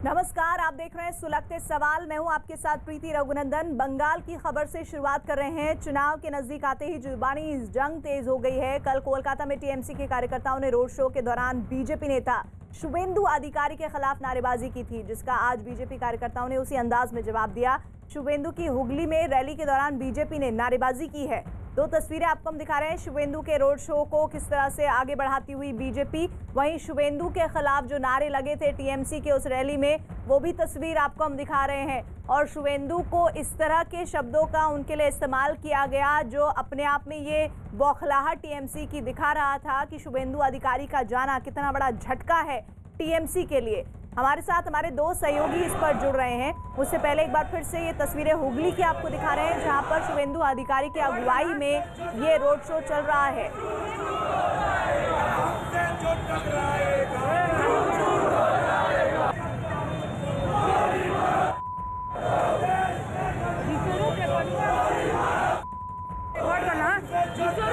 नमस्कार, आप देख रहे हैं सुलगते सवाल। मैं हूं आपके साथ प्रीति रघुनंदन। बंगाल की खबर से शुरुआत कर रहे हैं। चुनाव के नजदीक आते ही जुबानी जंग तेज हो गई है। कल कोलकाता में टीएमसी के कार्यकर्ताओं ने रोड शो के दौरान बीजेपी नेता शुभेंदु अधिकारी के खिलाफ नारेबाजी की थी, जिसका आज बीजेपी कार्यकर्ताओं ने उसी अंदाज में जवाब दिया। शुभेंदु की हुगली में रैली के दौरान बीजेपी ने नारेबाजी की है। दो तस्वीरें आपको हम दिखा रहे हैं शुभेंदु के रोड शो को किस तरह से आगे बढ़ाती हुई बीजेपी। वहीं शुभेंदु के खिलाफ जो नारे लगे थे टीएमसी के उस रैली में, वो भी तस्वीर आपको हम दिखा रहे हैं। और शुभेंदु को इस तरह के शब्दों का उनके लिए इस्तेमाल किया गया, जो अपने आप में ये बौखलाहट टीएमसी की दिखा रहा था कि शुभेंदु अधिकारी का जाना कितना बड़ा झटका है टीएमसी के लिए। हमारे साथ हमारे दो सहयोगी इस पर जुड़ रहे हैं। उससे पहले एक बार फिर से ये तस्वीरें हुगली की आपको दिखा रहे हैं, जहां पर शुभेंदु अधिकारी की अगुवाई में ये रोड शो चल रहा है।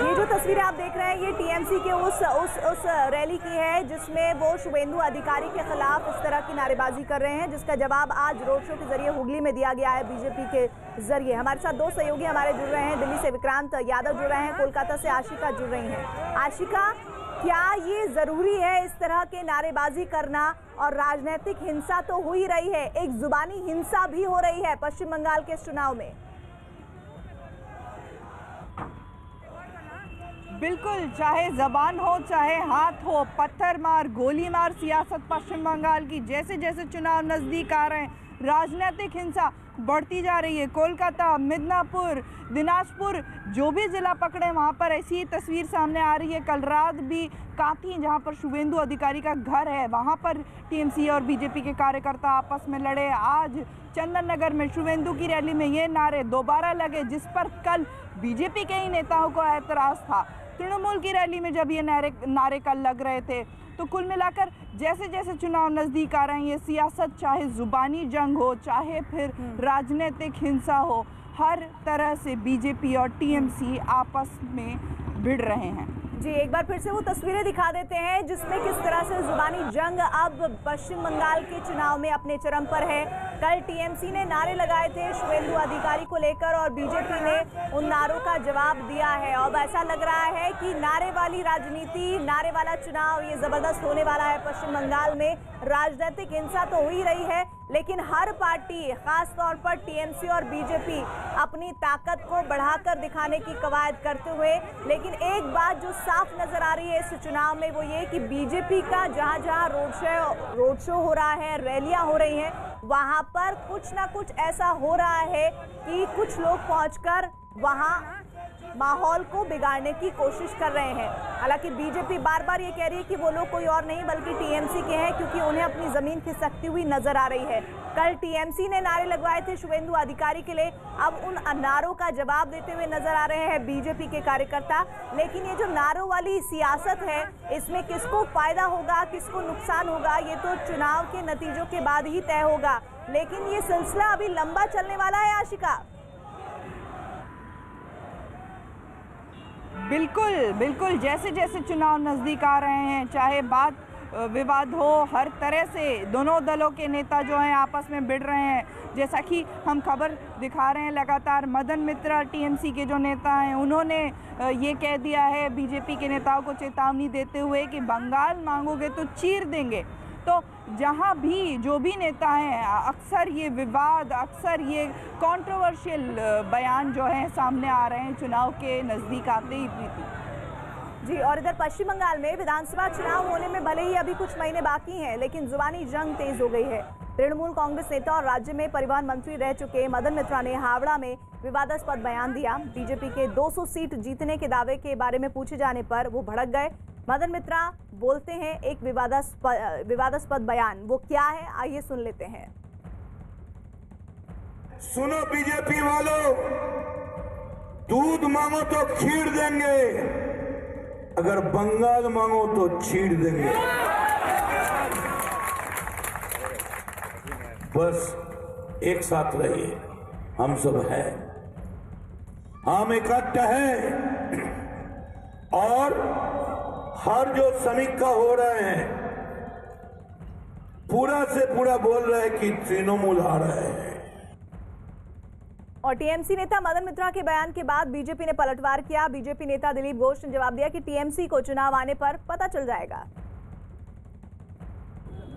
ये जो तस्वीरें आप देख रहे हैं, ये टीएमसी के उस रैली की है, जिसमें वो शुभेंदु अधिकारी के खिलाफ इस तरह की नारेबाजी कर रहे हैं, जिसका जवाब आज रोड शो के जरिए हुगली में दिया गया है बीजेपी के जरिए। हमारे साथ दो सहयोगी हमारे जुड़ रहे हैं। दिल्ली से विक्रांत यादव जुड़ रहे हैं, कोलकाता से आशिका जुड़ रही हैं। आशिका, क्या ये जरूरी है इस तरह के नारेबाजी करना? और राजनीतिक हिंसा तो हो ही रही है, एक जुबानी हिंसा भी हो रही है पश्चिम बंगाल के चुनाव में। बिल्कुल, चाहे जबान हो चाहे हाथ हो, पत्थर मार गोली मार सियासत पश्चिम बंगाल की जैसे जैसे चुनाव नज़दीक आ रहे हैं, राजनीतिक हिंसा बढ़ती जा रही है। कोलकाता, मिदनापुर, दिनाजपुर, जो भी ज़िला पकड़े वहाँ पर ऐसी ही तस्वीर सामने आ रही है। कल रात भी काथी, जहाँ पर शुभेंदु अधिकारी का घर है, वहाँ पर टीएमसी और बीजेपी के कार्यकर्ता आपस में लड़े। आज चंदन नगर में शुभेंदु की रैली में ये नारे दोबारा लगे, जिस पर कल बीजेपी के ही नेताओं को एतराज़ था। तृणमूल की रैली में जब ये नारे कल लग रहे थे, तो कुल मिलाकर जैसे जैसे चुनाव नज़दीक आ रहे हैं, ये सियासत चाहे जुबानी जंग हो चाहे फिर राजनीतिक हिंसा हो, हर तरह से बीजेपी और टीएमसी आपस में भिड़ रहे हैं। जी, एक बार फिर से वो तस्वीरें दिखा देते हैं, जिसमें किस तरह से जुबानी जंग अब पश्चिम बंगाल के चुनाव में अपने चरम पर है। कल टीएमसी ने नारे लगाए थे शुभेंदु अधिकारी को लेकर, और बीजेपी ने उन नारों का जवाब दिया है। अब ऐसा लग रहा है कि नारे वाली राजनीति, नारे वाला चुनाव ये जबरदस्त होने वाला है पश्चिम बंगाल में। राजनीतिक हिंसा तो हो ही रही है, लेकिन हर पार्टी, खास तौर पर टीएमसी और बीजेपी, अपनी ताकत को बढ़ाकर दिखाने की कवायद करते हुए। लेकिन एक बात जो साफ नजर आ रही है इस चुनाव में, वो ये कि बीजेपी का जहां जहां रोड शो हो रहा है, रैलियां हो रही हैं, वहां पर कुछ ना कुछ ऐसा हो रहा है कि कुछ लोग पहुंचकर वहां माहौल को बिगाड़ने की कोशिश कर रहे हैं। हालांकि बीजेपी बार बार ये कह रही है कि वो लोग कोई और नहीं बल्कि टीएमसी के हैं, क्योंकि उन्हें अपनी जमीन खिसकती हुई नजर आ रही है। कल टीएमसी ने नारे लगवाए थे शुभेंदु अधिकारी के लिए, अब उन नारों का जवाब देते हुए नजर आ रहे हैं बीजेपी के कार्यकर्ता। लेकिन ये जो नारों वाली सियासत है, इसमें किसको फायदा होगा, किसको नुकसान होगा, ये तो चुनाव के नतीजों के बाद ही तय होगा। लेकिन ये सिलसिला अभी लंबा चलने वाला है। आशिका, बिल्कुल बिल्कुल, जैसे जैसे चुनाव नज़दीक आ रहे हैं, चाहे बात विवाद हो, हर तरह से दोनों दलों के नेता जो हैं आपस में भिड़ रहे हैं। जैसा कि हम खबर दिखा रहे हैं लगातार, मदन मित्रा टीएमसी के जो नेता हैं, उन्होंने ये कह दिया है बीजेपी के नेताओं को चेतावनी देते हुए कि बंगाल मांगोगे तो चीर देंगे। तो जहाँ भी जो भी नेता हैं, अक्सर ये विवाद, अक्सर ये कंट्रोवर्शियल बयान जो हैं सामने आ रहे हैं चुनाव के नज़दीक आते ही। प्रीति जी, और इधर पश्चिम बंगाल में विधानसभा चुनाव होने में भले ही अभी कुछ महीने बाकी हैं, लेकिन जुबानी जंग तेज हो गई है। तृणमूल कांग्रेस नेता और राज्य में परिवहन मंत्री रह चुके मदन मित्रा ने हावड़ा में विवादास्पद बयान दिया। बीजेपी के 200 सीट जीतने के दावे के बारे में पूछे जाने पर वो भड़क गए। मदन मित्रा बोलते हैं एक विवादास्पद बयान, वो क्या है आइए सुन लेते हैं। सुनो बीजेपी वालों, दूध मांगो तो खीर देंगे, अगर बंगाल मांगो तो चीर देंगे। बस एक साथ रहिए, हम सब हैं, हम इकट्ठा हैं। और हर जो समीक्षा हो रहे हैं, पूरा से पूरा बोल रहा है कि तृणमूल आ रहा है। और टीएमसी नेता मदन मित्रा के बयान के बाद बीजेपी ने पलटवार किया। बीजेपी नेता दिलीप घोष ने जवाब दिया कि टीएमसी को चुनाव आने पर पता चल जाएगा।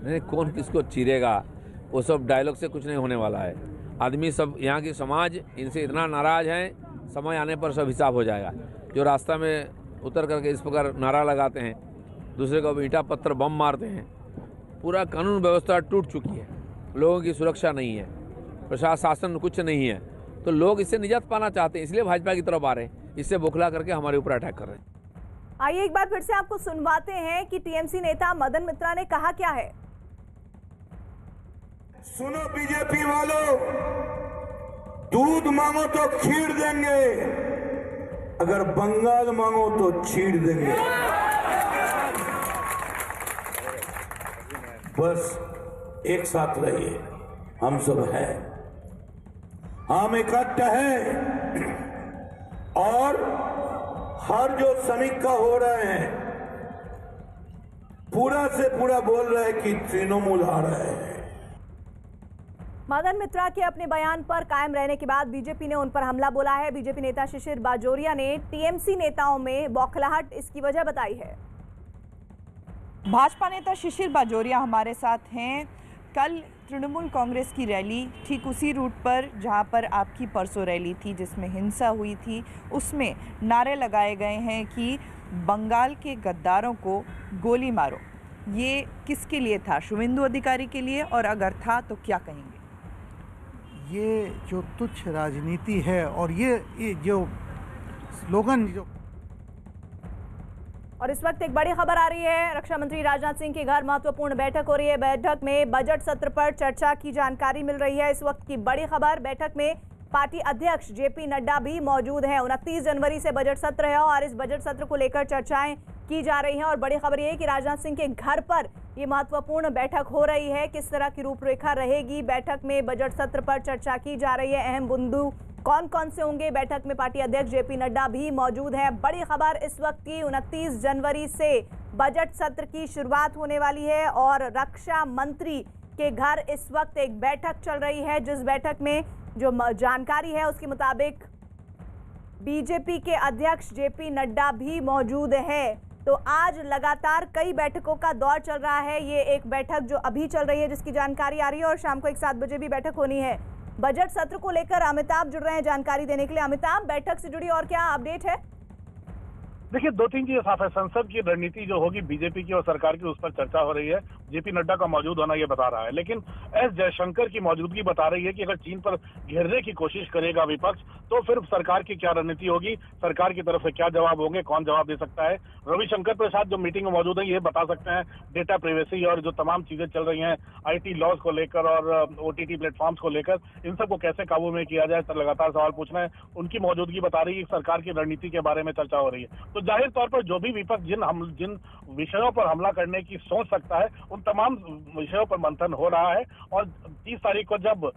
नहीं, कौन किसको चीरेगा, वो सब डायलॉग से कुछ नहीं होने वाला है। आदमी सब, यहाँ की समाज इनसे इतना नाराज है, समय आने पर सब हिसाब हो जाएगा। जो रास्ता में उतर करके इस प्रकार नारा लगाते हैं, दूसरे को ईंटा पत्थर बम मारते हैं, पूरा कानून व्यवस्था टूट चुकी है, लोगों की सुरक्षा नहीं है, प्रशासन कुछ नहीं है, तो लोग इससे निजात पाना चाहते हैं, इसलिए भाजपा की तरफ आ रहे हैं, इससे बौखला करके हमारे ऊपर अटैक कर रहे हैं। आइए एक बार फिर से आपको सुनवाते हैं कि टीएमसी नेता मदन मित्रा ने कहा क्या है। सुनो बीजेपी वालों, दूध मांगो तो खीर देंगे, अगर बंगाल मांगो तो चीर देंगे। बस एक साथ रहिए, हम सब हैं, हम इकट्ठा है। और हर जो समीक्षा हो रहे हैं, पूरा से पूरा बोल रहा है कि तृणमूल आ रहा है। मदन मित्रा के अपने बयान पर कायम रहने के बाद बीजेपी ने उन पर हमला बोला है। बीजेपी नेता शिशिर बाजोरिया ने टीएमसी नेताओं में बौखलाहट इसकी वजह बताई है। भाजपा नेता शिशिर बाजोरिया हमारे साथ हैं। कल तृणमूल कांग्रेस की रैली ठीक उसी रूट पर जहां पर आपकी परसों रैली थी, जिसमें हिंसा हुई थी, उसमें नारे लगाए गए हैं कि बंगाल के गद्दारों को गोली मारो। ये किसके लिए था? शुवेंदु अधिकारी के लिए? और अगर था तो क्या कहेंगे? ये जो तुच्छ राजनीति है और ये जो स्लोगन जो। और इस वक्त एक बड़ी खबर आ रही है। रक्षा मंत्री राजनाथ सिंह के घर महत्वपूर्ण बैठक हो रही है। बैठक में बजट सत्र पर चर्चा की जानकारी मिल रही है। इस वक्त की बड़ी खबर, बैठक में पार्टी अध्यक्ष जेपी नड्डा भी मौजूद हैं। 29 जनवरी से बजट सत्र है और इस बजट सत्र को लेकर चर्चाएं की जा रही हैं। और बड़ी खबर यह है कि राजनाथ सिंह के घर पर ये महत्वपूर्ण बैठक हो रही है। किस तरह की रूपरेखा रहेगी बैठक में, बजट सत्र पर चर्चा की जा रही है। अहम बिंदु कौन कौन से होंगे, बैठक में पार्टी अध्यक्ष जेपी नड्डा भी मौजूद हैं। बड़ी खबर इस वक्त की, 29 जनवरी से बजट सत्र की शुरुआत होने वाली है और रक्षा मंत्री के घर इस वक्त एक बैठक चल रही है, जिस बैठक में जो जानकारी है उसके मुताबिक बीजेपी के अध्यक्ष जेपी नड्डा भी मौजूद है। तो आज लगातार कई बैठकों का दौर चल रहा है। ये एक बैठक जो अभी चल रही है जिसकी जानकारी आ रही है और शाम को 7 बजे भी बैठक होनी है। बजट सत्र को लेकर अमिताभ जुड़ रहे हैं जानकारी देने के लिए। अमिताभ, बैठक से जुड़ी और क्या अपडेट है? देखिए, 2-3 चीजें साफ है। संसद की रणनीति जो होगी बीजेपी की और सरकार की, उस पर चर्चा हो रही है। जेपी नड्डा का मौजूद होना ये बता रहा है, लेकिन एस जयशंकर की मौजूदगी बता रही है कि अगर चीन पर घेरने की कोशिश करेगा विपक्ष, तो फिर सरकार की क्या रणनीति होगी, सरकार की तरफ से क्या जवाब होंगे, कौन जवाब दे सकता है। रविशंकर प्रसाद जो मीटिंग में मौजूद है, ये बता सकते हैं डेटा प्राइवेसी और जो तमाम चीजें चल रही हैं IT लॉज को लेकर और OTT प्लेटफॉर्म्स को लेकर, इन सबको कैसे काबू में किया जाए, तो लगातार सवाल पूछना है। उनकी मौजूदगी बता रही है कि सरकार की रणनीति के बारे में चर्चा हो रही है। तो जाहिर तौर पर जो भी विपक्ष जिन विषयों पर हमला करने की सोच सकता है, उन तमाम विषयों पर मंथन हो रहा है। और 30 तारीख को जब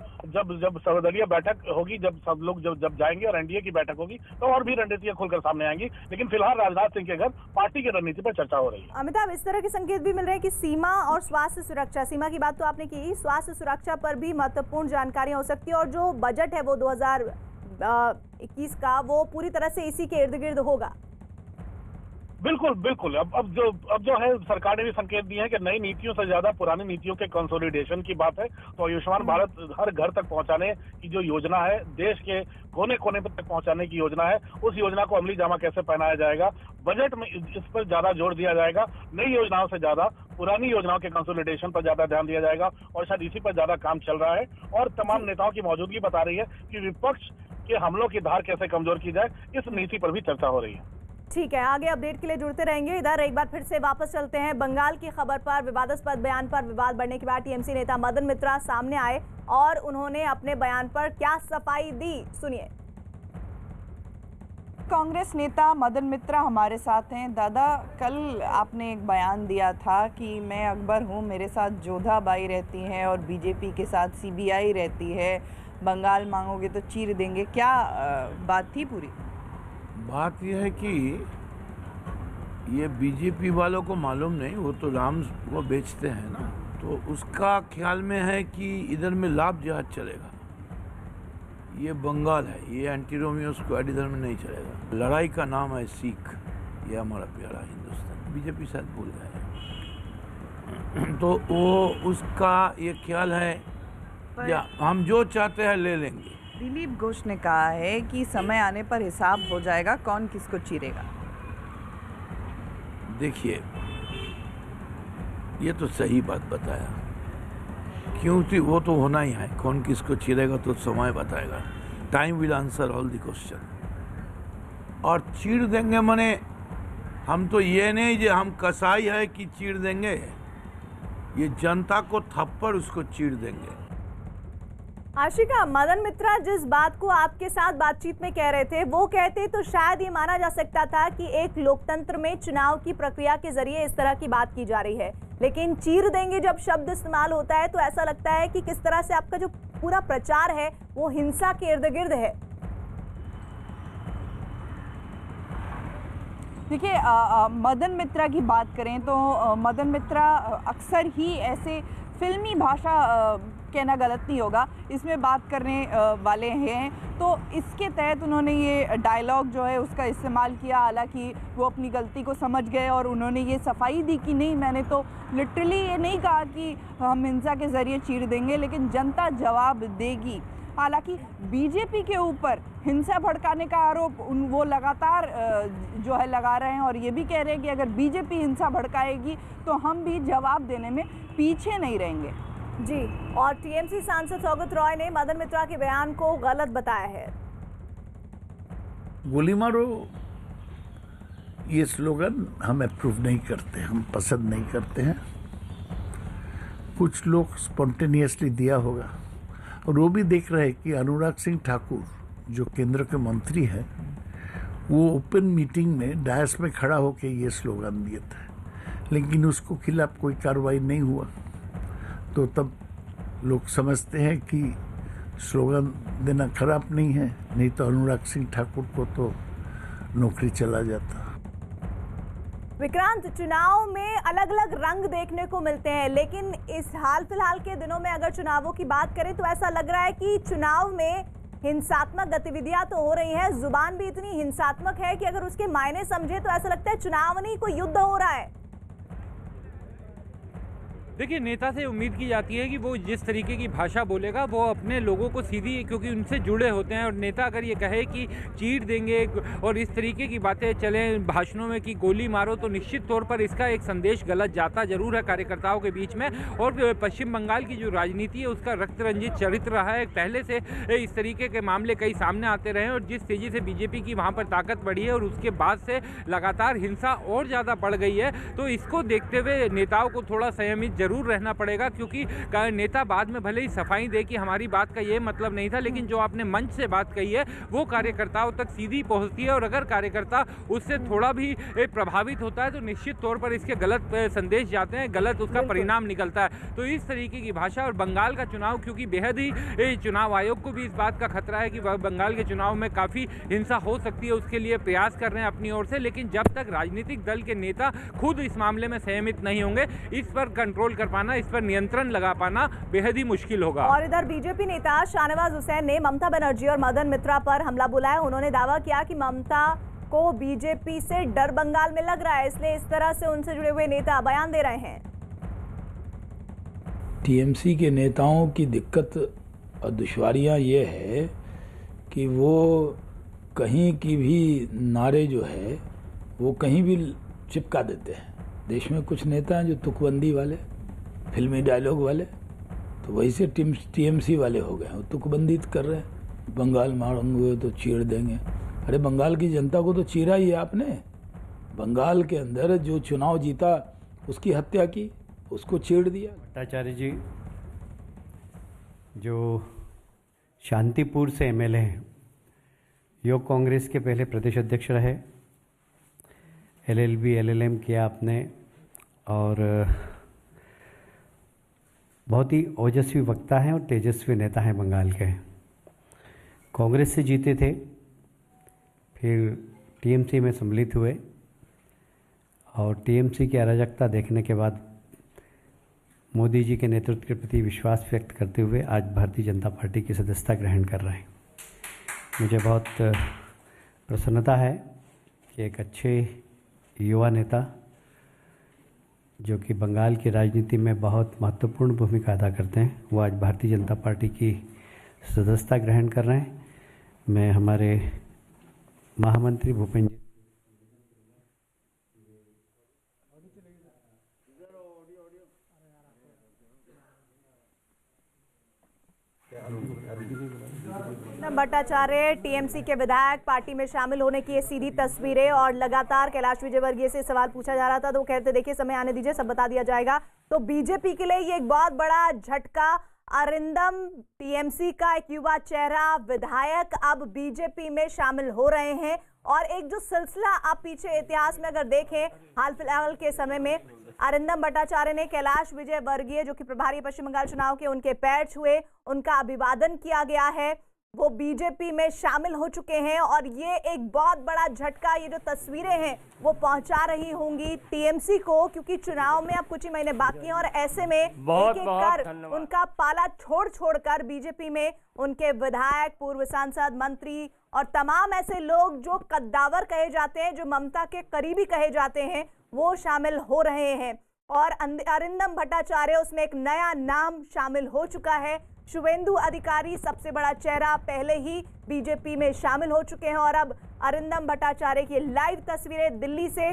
सर्वदलीय बैठक होगी, जब सब लोग जब जाएंगे और एनडीए की बैठक होगी, तो और भी रणनीतियां खुलकर सामने आएंगी। लेकिन फिलहाल राजनाथ सिंह के घर पार्टी की रणनीति पर चर्चा हो रही है। अमिताभ, इस तरह के संकेत भी मिल रहे हैं कि सीमा और स्वास्थ्य सुरक्षा, सीमा की बात तो आपने की, स्वास्थ्य सुरक्षा पर भी महत्वपूर्ण जानकारियां हो सकती है। और जो बजट है वो 2021 का, वो पूरी तरह से इसी के इर्द गिर्द होगा। बिल्कुल। अब जो है, सरकार ने भी संकेत दिए हैं कि नई नीतियों से ज्यादा पुरानी नीतियों के कंसोलिडेशन की बात है। तो आयुष्मान भारत हर घर तक पहुंचाने की जो योजना है, देश के कोने कोने तक पहुंचाने की योजना है, उस योजना को अमली जामा कैसे पहनाया जाएगा, बजट में इस पर ज्यादा जोर दिया जाएगा। नई योजनाओं से ज्यादा पुरानी योजनाओं के कंसोलिडेशन पर ज्यादा ध्यान दिया जाएगा और शायद इसी पर ज्यादा काम चल रहा है। और तमाम नेताओं की मौजूदगी बता रही है कि विपक्ष के हमलों की धार कैसे कमजोर की जाए, इस नीति पर भी चर्चा हो रही है। ठीक है, आगे अपडेट के लिए जुड़ते रहेंगे। इधर एक बार फिर से वापस चलते हैं बंगाल की खबर पर। विवादास्पद बयान पर विवाद बढ़ने के बाद टीएमसी नेता मदन मित्रा सामने आए और उन्होंने अपने बयान पर क्या सफाई दी, सुनिए। कांग्रेस नेता मदन मित्रा हमारे साथ हैं। दादा, कल आपने एक बयान दिया था कि मैं अकबर हूँ, मेरे साथ जोधा बाई रहती हैं और बीजेपी के साथ CBI रहती है, बंगाल मांगोगे तो चीर देंगे। क्या बात थी पूरी? बात यह है कि ये बीजेपी वालों को मालूम नहीं, वो तो राम को बेचते हैं ना। तो उसका ख्याल में है कि इधर में लाभ जहाज चलेगा। ये बंगाल है, ये एंटी रोमियो स्क्वाड इधर में नहीं चलेगा। लड़ाई का नाम है सीख, ये हमारा प्यारा हिंदुस्तान। बीजेपी शायद भूल गए तो वो उसका ये ख्याल है या हम जो चाहते हैं ले लेंगे। दिलीप घोष ने कहा है कि समय आने पर हिसाब हो जाएगा कौन किसको चीरेगा। देखिए, ये तो सही बात बताया, क्योंकि वो तो होना ही है। कौन किसको चीरेगा तो समय बताएगा। Time will answer all the question. और चीर देंगे मने हम तो ये नहीं जो हम कसाई है कि चीर देंगे, ये जनता को थप्पड़ उसको चीर देंगे। आशिका, मदन मित्रा जिस बात को आपके साथ बातचीत में कह रहे थे वो कहते तो शायद ये माना जा सकता था कि एक लोकतंत्र में चुनाव की प्रक्रिया के जरिए इस तरह की बात की जा रही है, लेकिन चीर देंगे जब शब्द इस्तेमाल होता है तो ऐसा लगता है कि किस तरह से आपका जो पूरा प्रचार है वो हिंसा के इर्द गिर्द है। देखिए, मदन मित्रा की बात करें तो मदन मित्रा अक्सर ही ऐसे फिल्मी भाषा कहना गलत नहीं होगा, इसमें बात करने वाले हैं। तो इसके तहत उन्होंने ये डायलॉग जो है उसका इस्तेमाल किया। हालांकि वो अपनी गलती को समझ गए और उन्होंने ये सफाई दी कि नहीं, मैंने तो लिटरली ये नहीं कहा कि हम हिंसा के ज़रिए चीर देंगे, लेकिन जनता जवाब देगी। हालांकि बीजेपी के ऊपर हिंसा भड़काने का आरोप वो लगातार जो है लगा रहे हैं और ये भी कह रहे हैं कि अगर बीजेपी हिंसा भड़काएगी तो हम भी जवाब देने में पीछे नहीं रहेंगे। जी, और टीएमसी सांसद सौगत रॉय ने मदन मित्रा के बयान को गलत बताया है। गोली मारो ये स्लोगन हम अप्रूव नहीं करते, हम पसंद नहीं करते हैं। कुछ लोग स्पॉन्टेनियसली दिया होगा और वो भी देख रहे हैं कि अनुराग सिंह ठाकुर जो केंद्र के मंत्री हैं वो ओपन मीटिंग में डायस में खड़ा होकर ये स्लोगन दिए थे, लेकिन उसको खिलाफ कोई कार्रवाई नहीं हुआ। तो तब लोग समझते हैं कि स्लोगन देना खराब नहीं है, नहीं तो अनुराग सिंह ठाकुर को तो नौकरी चला जाता। विक्रांत, चुनाव में अलग अलग रंग देखने को मिलते हैं, लेकिन इस हाल फिलहाल के दिनों में अगर चुनावों की बात करें तो ऐसा लग रहा है कि चुनाव में हिंसात्मक गतिविधियां तो हो रही हैं, जुबान भी इतनी हिंसात्मक है कि अगर उसके मायने समझे तो ऐसा लगता है चुनाव नहीं कोई युद्ध हो रहा है। देखिए, नेता से उम्मीद की जाती है कि वो जिस तरीके की भाषा बोलेगा वो अपने लोगों को सीधी, क्योंकि उनसे जुड़े होते हैं, और नेता अगर ये कहे कि चीर देंगे और इस तरीके की बातें चलें भाषणों में कि गोली मारो, तो निश्चित तौर पर इसका एक संदेश गलत जाता जरूर है कार्यकर्ताओं के बीच में। और पश्चिम बंगाल की जो राजनीति है उसका रक्त रंजित चरित्र रहा है, पहले से इस तरीके के मामले कई सामने आते रहे और जिस तेज़ी से बीजेपी की वहाँ पर ताकत बढ़ी है और उसके बाद से लगातार हिंसा और ज़्यादा बढ़ गई है। तो इसको देखते हुए नेताओं को थोड़ा संयमित जरूर रहना पड़ेगा, क्योंकि नेता बाद में भले ही सफाई दे कि हमारी बात का ये मतलब नहीं था, लेकिन जो आपने मंच से बात कही है वो कार्यकर्ताओं तक सीधी पहुंचती है और अगर कार्यकर्ता उससे थोड़ा भी प्रभावित होता है तो निश्चित तौर पर इसके गलत संदेश जाते हैं, गलत उसका परिणाम निकलता है। तो इस तरीके की भाषा, और बंगाल का चुनाव क्योंकि बेहद ही चुनाव आयोग को भी इस बात का खतरा है कि बंगाल के चुनाव में काफ़ी हिंसा हो सकती है, उसके लिए प्रयास कर रहे हैं अपनी ओर से, लेकिन जब तक राजनीतिक दल के नेता खुद इस मामले में संयमित नहीं होंगे, इस पर कंट्रोल कर पाना, इस पर नियंत्रण लगा पाना बेहद ही मुश्किल होगा। और इधर बीजेपी नेता शाहनवाज हुसैन ने ममता बनर्जी और मदन मित्रा पर हमला बोला। उन्होंने दावा किया कि ममता को बीजेपी से डर बंगाल में लग रहा है, इसलिए इस तरह से उनसे जुड़े हुए नेता बयान दे रहे हैं। टीएमसी के नेताओं की दिक्कत और दुश्वारियां ये है कि वो कहीं की भी नारे जो है वो कहीं भी चिपका देते हैं। देश में कुछ नेता हैं जो तुकबंदी वाले, फिल्मी डायलॉग वाले, तो वही से टीएमसी वाले हो गए, वो तुकबंदी कर रहे हैं। बंगाल मारेंगे तो चीर देंगे। अरे बंगाल की जनता को तो चीरा ही है आपने। बंगाल के अंदर जो चुनाव जीता उसकी हत्या की, उसको चीर दिया। भट्टाचार्य जी जो शांतिपुर से एमएलए हैं, योग कांग्रेस के पहले प्रदेश अध्यक्ष रहे, एलएलबी एलएलएम किया आपने और बहुत ही ओजस्वी वक्ता हैं और तेजस्वी नेता हैं बंगाल के। कांग्रेस से जीते थे, फिर टीएमसी में सम्मिलित हुए और टीएमसी की अराजकता देखने के बाद मोदी जी के नेतृत्व के प्रति विश्वास व्यक्त करते हुए आज भारतीय जनता पार्टी की सदस्यता ग्रहण कर रहे हैं। मुझे बहुत प्रसन्नता है कि एक अच्छे युवा नेता जो कि बंगाल की राजनीति में बहुत महत्वपूर्ण भूमिका अदा करते हैं, वो आज भारतीय जनता पार्टी की सदस्यता ग्रहण कर रहे हैं। मैं हमारे महामंत्री भूपेंद्र भट्टाचार्य टीएमसी के विधायक पार्टी में शामिल होने की ये सीधी तस्वीरें, और लगातार कैलाश विजयवर्गीय से सवाल पूछा जा रहा था तो वो कहते देखिए समय आने दीजिए, सब बता दिया जाएगा। तो बीजेपी के लिए ये एक बहुत बड़ा झटका। अरिंदम टीएमसी का एक युवा चेहरा विधायक अब बीजेपी में शामिल हो रहे हैं, और एक जो सिलसिला आप पीछे इतिहास में अगर देखें हाल फिलहाल के समय में, अरिंदम भट्टाचार्य ने कैलाश विजयवर्गीय जो कि प्रभारी पश्चिम बंगाल चुनाव के, उनके पैर छुए, उनका अभिवादन किया गया है, वो बीजेपी में शामिल हो चुके हैं। और ये एक बहुत बड़ा झटका, ये जो तस्वीरें हैं वो पहुंचा रही होंगी टीएमसी को, क्योंकि चुनाव में अब कुछ ही महीने बाकी हैं और ऐसे में एक एक कर उनका पाला छोड़ कर बीजेपी में उनके विधायक, पूर्व सांसद, मंत्री और तमाम ऐसे लोग जो कद्दावर कहे जाते हैं, जो ममता के करीबी कहे जाते हैं, वो शामिल हो रहे हैं। और अरिंदम भट्टाचार्य, उसमें एक नया नाम शामिल हो चुका है। शुवेंदु अधिकारी सबसे बड़ा चेहरा पहले ही बीजेपी में शामिल हो चुके हैं, और अब अरिंदम भट्टाचार्य की लाइव तस्वीरें दिल्ली से,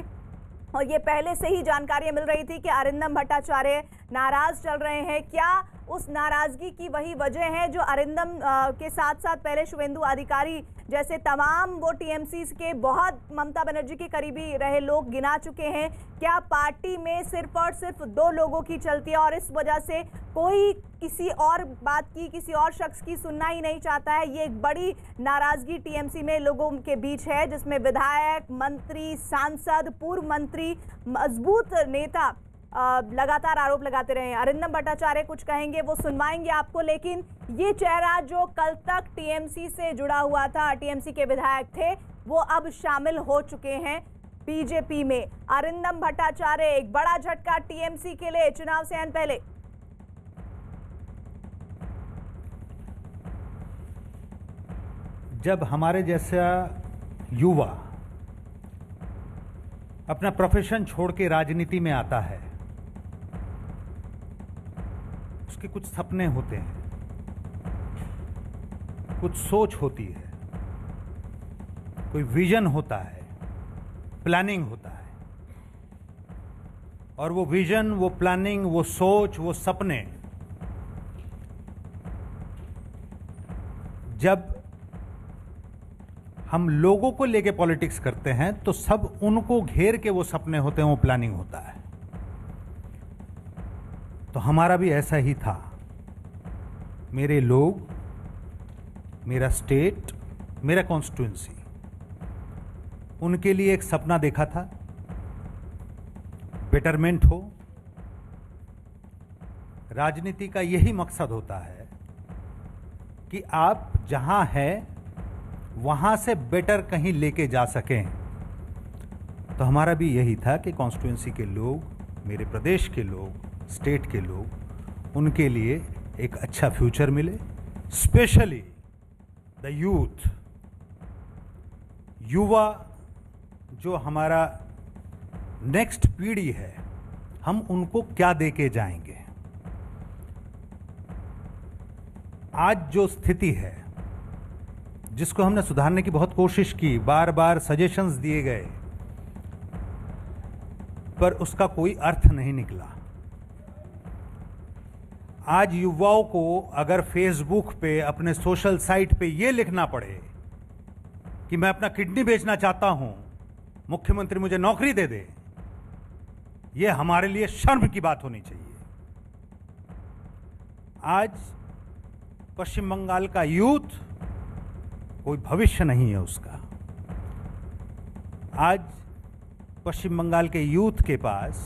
और ये पहले से ही जानकारियां मिल रही थी कि अरिंदम भट्टाचार्य नाराज चल रहे हैं। क्या उस नाराजगी की वही वजह है जो अरिंदम के साथ साथ पहले शुवेंदु अधिकारी जैसे तमाम वो टीएमसी के बहुत ममता बनर्जी के करीबी रहे लोग गिना चुके हैं? क्या पार्टी में सिर्फ और सिर्फ 2 लोगों की चलती है और इस वजह से कोई किसी और बात की, किसी और शख्स की सुनना ही नहीं चाहता है? ये एक बड़ी नाराजगी टीएमसी में लोगों के बीच है, जिसमें विधायक, मंत्री, सांसद, पूर्व मंत्री, मजबूत नेता लगातार आरोप लगाते रहे हैं। अरिंदम भट्टाचार्य कुछ कहेंगे, वो सुनवाएंगे आपको, लेकिन ये चेहरा जो कल तक टीएमसी से जुड़ा हुआ था, टीएमसी के विधायक थे, वो अब शामिल हो चुके हैं बीजेपी में। अरिंदम भट्टाचार्य, एक बड़ा झटका टीएमसी के लिए चुनाव से पहले। जब हमारे जैसा युवा अपना प्रोफेशन छोड़ के राजनीति में आता है, उसके कुछ सपने होते हैं, कुछ सोच होती है, कोई विजन होता है, प्लानिंग होता है, और वो विजन, वो प्लानिंग, वो सोच, वो सपने जब हम लोगों को लेके पॉलिटिक्स करते हैं तो सब उनको घेर के वो सपने होते हैं, वो प्लानिंग होता है। तो हमारा भी ऐसा ही था। मेरे लोग, मेरा स्टेट, मेरा कॉन्स्टिट्यूंसी, उनके लिए एक सपना देखा था, बेटरमेंट हो। राजनीति का यही मकसद होता है कि आप जहां हैं वहां से बेटर कहीं लेके जा सकें। तो हमारा भी यही था कि कॉन्स्टिट्यूंसी के लोग, मेरे प्रदेश के लोग, स्टेट के लोग, उनके लिए एक अच्छा फ्यूचर मिले, स्पेशली द यूथ, युवा जो हमारा नेक्स्ट पीढ़ी है, हम उनको क्या देके जाएंगे। आज जो स्थिति है, जिसको हमने सुधारने की बहुत कोशिश की, बार बार सजेशंस दिए गए, पर उसका कोई अर्थ नहीं निकला। आज युवाओं को अगर फेसबुक पे, अपने सोशल साइट पे ये लिखना पड़े कि मैं अपना किडनी बेचना चाहता हूं, मुख्यमंत्री मुझे नौकरी दे दे, ये हमारे लिए शर्म की बात होनी चाहिए। आज पश्चिम बंगाल का यूथ, कोई भविष्य नहीं है उसका। आज पश्चिम बंगाल के यूथ के पास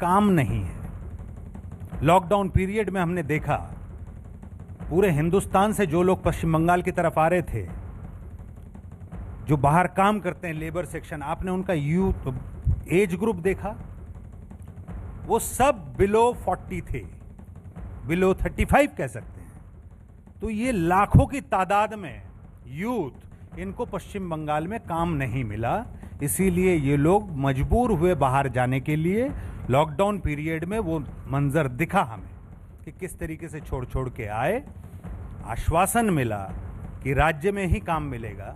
काम नहीं है। लॉकडाउन पीरियड में हमने देखा, पूरे हिंदुस्तान से जो लोग पश्चिम बंगाल की तरफ आ रहे थे, जो बाहर काम करते हैं, लेबर सेक्शन, आपने उनका यूथ एज ग्रुप देखा, वो सब बिलो 40 थे। बिलो 35 कह सकते हैं। तो ये लाखों की तादाद में यूथ, इनको पश्चिम बंगाल में काम नहीं मिला, इसीलिए ये लोग मजबूर हुए बाहर जाने के लिए। लॉकडाउन पीरियड में वो मंजर दिखा हमें कि किस तरीके से छोड़ छोड़ के आए। आश्वासन मिला कि राज्य में ही काम मिलेगा,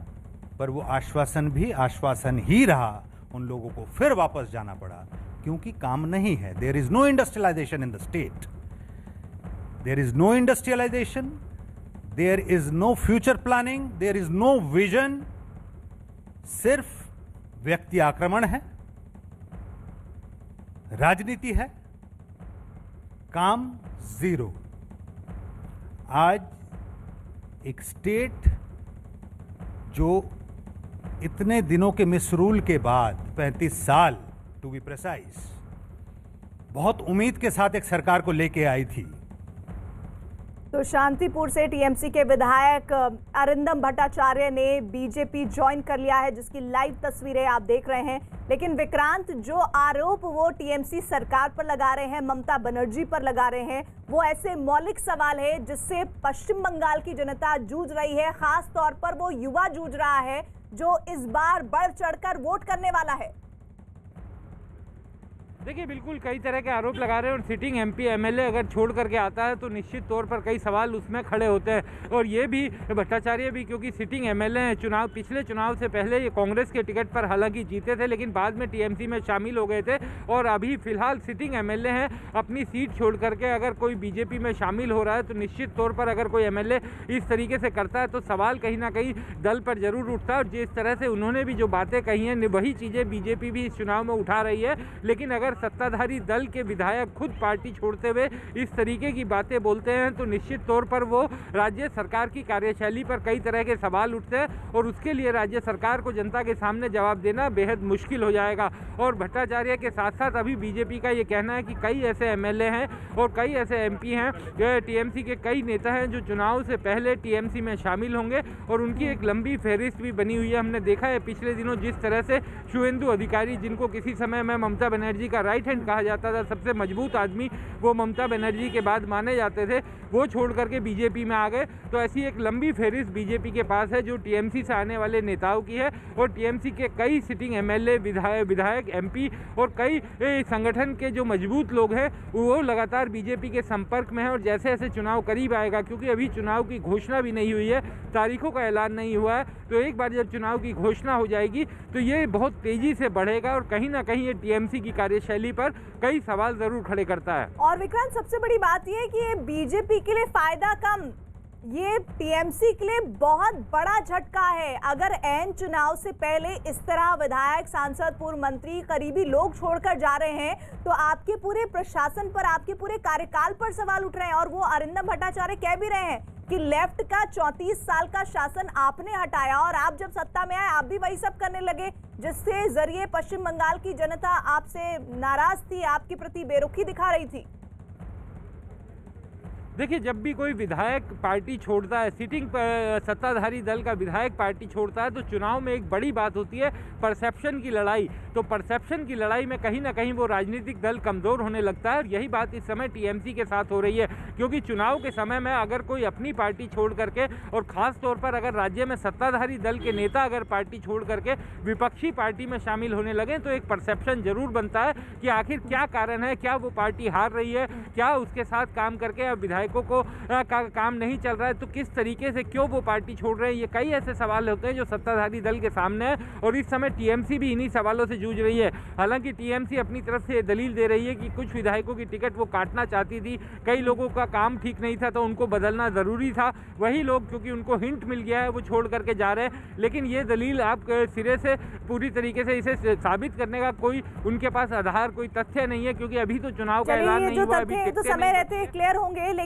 पर वो आश्वासन भी आश्वासन ही रहा। उन लोगों को फिर वापस जाना पड़ा क्योंकि काम नहीं है। There is no industrialisation in the state, there is no industrialisation, there is no future planning, there is no vision. सिर्फ व्यक्ति आक्रमण है, राजनीति है, काम जीरो। आज एक स्टेट जो इतने दिनों के मिसरूल के बाद 35 साल टू बी प्रिसाइज, बहुत उम्मीद के साथ एक सरकार को लेके आई थी। तो शांतिपुर से टीएमसी के विधायक अरिंदम भट्टाचार्य ने बीजेपी ज्वाइन कर लिया है, जिसकी लाइव तस्वीरें आप देख रहे हैं। लेकिन विक्रांत, जो आरोप वो टीएमसी सरकार पर लगा रहे हैं, ममता बनर्जी पर लगा रहे हैं, वो ऐसे मौलिक सवाल है जिससे पश्चिम बंगाल की जनता जूझ रही है। खास तौर पर वो युवा जूझ रहा है जो इस बार बढ़ चढ़कर वोट करने वाला है। देखिए, बिल्कुल कई तरह के आरोप लगा रहे हैं और सिटिंग एमपी एमएलए अगर छोड़ करके आता है तो निश्चित तौर पर कई सवाल उसमें खड़े होते हैं। और ये भी भट्टाचार्य भी, क्योंकि सिटिंग एमएलए हैं, पिछले चुनाव से पहले ये कांग्रेस के टिकट पर हालांकि जीते थे, लेकिन बाद में टीएमसी में शामिल हो गए थे और अभी फिलहाल सिटिंग एमएलए हैं। अपनी सीट छोड़ करके अगर कोई बीजेपी में शामिल हो रहा है तो निश्चित तौर पर अगर कोई एमएलए इस तरीके से करता है तो सवाल कहीं ना कहीं दल पर जरूर उठता है। और जिस तरह से उन्होंने भी जो बातें कही हैं, वही चीज़ें बीजेपी भी इस चुनाव में उठा रही है। लेकिन अगर सत्ताधारी दल के विधायक खुद पार्टी छोड़ते हुए इस तरीके की बातें बोलते हैं तो निश्चित तौर पर वो राज्य सरकार की कार्यशैली पर कई तरह के सवाल उठते हैं और उसके लिए राज्य सरकार को जनता के सामने जवाब देना बेहद मुश्किल हो जाएगा। और भट्टाचार्य के साथ साथ अभी बीजेपी का ये कहना है कि कई ऐसे एमएलए हैं और कई ऐसे एमपी हैं, टीएमसी के कई नेता हैं जो चुनाव से पहले टीएमसी में शामिल होंगे और उनकी एक लंबी फहरिस्त भी बनी हुई है। हमने देखा है पिछले दिनों जिस तरह से शुभेंदु अधिकारी, जिनको किसी समय में ममता बनर्जी का राइट हैंड कहा जाता था, सबसे मजबूत आदमी वो ममता बनर्जी के बाद माने जाते थे, वो छोड़ करके बीजेपी में आ गए। तो ऐसी एक लंबी फहरिस्त बीजेपी के पास है जो टीएमसी से आने वाले नेताओं की है। और टीएमसी के कई सिटिंग एमएलए, विधायक, एमपी और कई संगठन के जो मजबूत लोग हैं वो लगातार बीजेपी के संपर्क में है। और जैसे जैसे चुनाव करीब आएगा, क्योंकि अभी चुनाव की घोषणा भी नहीं हुई है, तारीखों का ऐलान नहीं हुआ है, तो एक बार जब चुनाव की घोषणा हो जाएगी तो ये बहुत तेजी से बढ़ेगा और कहीं ना कहीं ये टीएमसी की कार्यशैली पर कई सवाल जरूर खड़े करता है। और विक्रांत, सबसे बड़ी बात यह है कि ये बीजेपी के लिए फायदा कम, ये टीएमसी के लिए बहुत बड़ा झटका है। अगर ऐन चुनाव से पहले इस तरह विधायक, सांसद, पूर्व मंत्री, करीबी लोग छोड़कर जा रहे हैं तो आपके पूरे प्रशासन पर, आपके पूरे कार्यकाल पर सवाल उठ रहे हैं। और वो अरिंदम भट्टाचार्य कह भी रहे हैं कि लेफ्ट का 34 साल का शासन आपने हटाया और आप जब सत्ता में आए आप भी वही सब करने लगे, जिससे जरिए पश्चिम बंगाल की जनता आपसे नाराज थी, आपके प्रति बेरुखी दिखा रही थी। देखिए, जब भी कोई विधायक पार्टी छोड़ता है, सिटिंग सत्ताधारी दल का विधायक पार्टी छोड़ता है तो चुनाव में एक बड़ी बात होती है परसेप्शन की लड़ाई। तो परसेप्शन की लड़ाई में कहीं ना कहीं वो राजनीतिक दल कमज़ोर होने लगता है और यही बात इस समय टीएमसी के साथ हो रही है। क्योंकि चुनाव के समय में अगर कोई अपनी पार्टी छोड़ करके, और ख़ास तौर पर अगर राज्य में सत्ताधारी दल के नेता अगर पार्टी छोड़ करके विपक्षी पार्टी में शामिल होने लगे तो एक परसेप्शन जरूर बनता है कि आखिर क्या कारण है, क्या वो पार्टी हार रही है, क्या उसके साथ काम करके अब विधायकों को काम नहीं चल रहा है, तो किस तरीके से क्यों वो पार्टी छोड़ रहे हैं। ये कई ऐसे सवाल होते हैं जो सत्ताधारी दल के सामने है और इस समय टीएमसी भी इन्हीं सवालों से जूझ रही है। हालांकि टीएमसी अपनी तरफ से दलील दे रही है कि कुछ विधायकों की टिकट वो काटना चाहती थी, कई लोगों का काम ठीक नहीं था तो उनको बदलना ज़रूरी था, वही लोग क्योंकि उनको हिंट मिल गया है वो छोड़ करके जा रहे हैं। लेकिन ये दलील आप सिरे से पूरी तरीके से इसे साबित करने का कोई उनके पास आधार, कोई तथ्य नहीं है, क्योंकि अभी तो चुनाव का ऐलान नहीं हुआ, अभी समय रहते क्लियर होंगे।